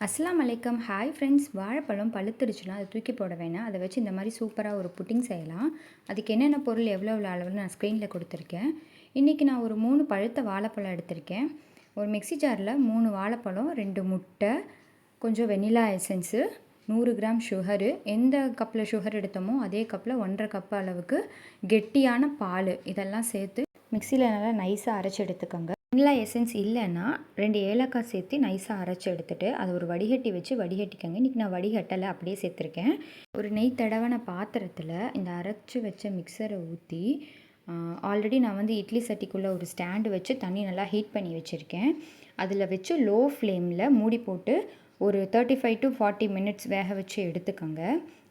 அஸ்ஸலாமு அலைக்கும். Hi friends. வாழைப்பழம் பழுத்துடுச்சுன்னா அதை தூக்கி போட வேணாம். அதை வச்சு இந்த மாதிரி சூப்பராக ஒரு புட்டிங் செய்யலாம். அதுக்கு என்னென்ன பொருள் எவ்வளோ அளவுன்னு நான் ஸ்க்ரீனில் கொடுத்துருக்கேன். இன்றைக்கி நான் ஒரு 3 பழுத்த வாழைப்பழம் எடுத்திருக்கேன். ஒரு மிக்ஸி ஜாரில் 3 வாழைப்பழம், 2 முட்டை, கொஞ்சம் வெனிலா எசன்ஸு, 100 கிராம் சுகரு, எந்த கப்பில் சுகர் எடுத்தோமோ அதே கப்பில் 1.5 கப் அளவுக்கு கெட்டியான பால், இதெல்லாம் சேர்த்து மிக்சியில் நல்லா நைஸாக அரைச்சி எடுத்துக்கோங்க. வெனிலா எசன்ஸ் இல்லைன்னா 2 ஏலக்காய் சேர்த்து நைஸாக அரைச்சி எடுத்துகிட்டு அதை ஒரு வடிகட்டி வச்சு வடிகட்டிக்கோங்க. இன்றைக்கி நான் வடிகட்டலை, அப்படியே சேர்த்துருக்கேன். ஒரு நெய் தடவன பாத்திரத்தில் இந்த அரைச்சி வச்ச மிக்சரை ஊற்றி, ஆல்ரெடி நான் இட்லி சட்டிக்குள்ளே ஒரு ஸ்டாண்டு வச்சு தண்ணி நல்லா ஹீட் பண்ணி வச்சுருக்கேன். அதில் வச்சு லோ ஃப்ளேமில் மூடி போட்டு ஒரு 35 to 40 மினிட்ஸ் வேக வச்சு எடுத்துக்கோங்க.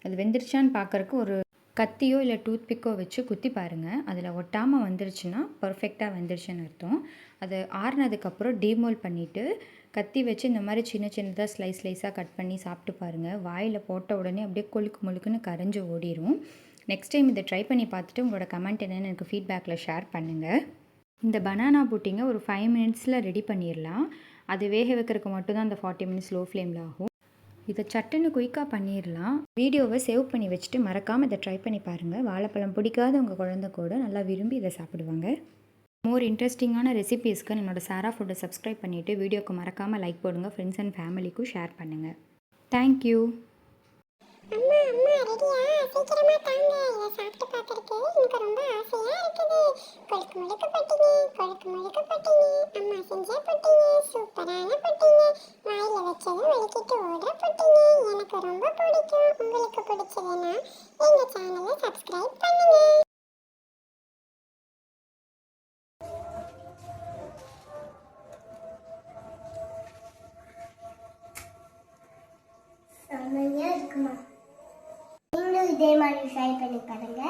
அது வெந்துருச்சான்னு பார்க்குறக்கு ஒரு கத்தியோ இல்லை டூத்பிக்கோ வச்சு குத்தி பாருங்கள். அதில் ஒட்டாமல் வந்துருச்சுன்னா பர்ஃபெக்டாக வெந்துருச்சுன்னு அர்த்தம். அதை ஆறுனதுக்கப்புறம் டீமோல் பண்ணிவிட்டு கத்தி வச்சு இந்த மாதிரி சின்ன சின்னதாக ஸ்லைஸாக கட் பண்ணி சாப்பிட்டு பாருங்கள். வாயில் போட்ட உடனே அப்படியே கொழுக்கு முழுக்குன்னு கரைஞ்சி ஓடிடும். நெக்ஸ்ட் டைம் இதை ட்ரை பண்ணி பார்த்துட்டு உங்களோட கமெண்ட் என்னென்னு எனக்கு ஃபீட்பேக்கில் ஷேர் பண்ணுங்கள். இந்த பனானா புட்டிங்கை ஒரு 5 மினிட்ஸில் ரெடி பண்ணிடலாம். அது வேக வைக்கிறதுக்கு மட்டும்தான் அந்த 40 மினிட்ஸ் லோ ஃப்ளேமில் ஆகும். இதை சட்டுன்னு குயிக்காக பண்ணிடலாம். வீடியோவை சேவ் பண்ணி வச்சுட்டு மறக்காமல் இதை ட்ரை பண்ணி பாருங்கள். வாழைப்பழம் பிடிக்காத உங்கள் குழந்தை கூட நல்லா விரும்பி இதை சாப்பிடுவாங்க. மோர் இன்ட்ரெஸ்டிங்கான ரெசிபீஸ்க்கு என்னோட சாரா ஃபுட்டை சப்ஸ்கிரைப் பண்ணிவிட்டு வீடியோக்கு மறக்காமல் லைக் போடுங்க. ஃப்ரெண்ட்ஸ் அண்ட் ஃபேமிலிக்கும் ஷேர் பண்ணுங்கள். தேங்க்யூ. அம்மா அம்மா ரெடியா? சீக்கிரமா தாங்க. இதை சாப்பிட்டு பார்க்கறதுக்கு எனக்கு ரொம்ப ஆசையா இருக்குது. கொழுக்கு முழுக்கு பட்டினி, கொழுக்கு முழுக்கு பட்டினி. அம்மா செஞ்ச பட்டினி, சூப்பரான பட்டினி. வாயில வச்சதும் வலிக்கிட்டு ஓடுற பட்டினி. எனக்கு ரொம்ப பிடிக்கும். உங்களுக்கு பிடிச்சதுன்னா எங்க சேனலை சப்ஸ்கிரைப் பண்ணுங்க. செம்மையா இருக்குமா? நீங்களும் இதே மாதிரி ட்ரை பண்ணி பாருங்க.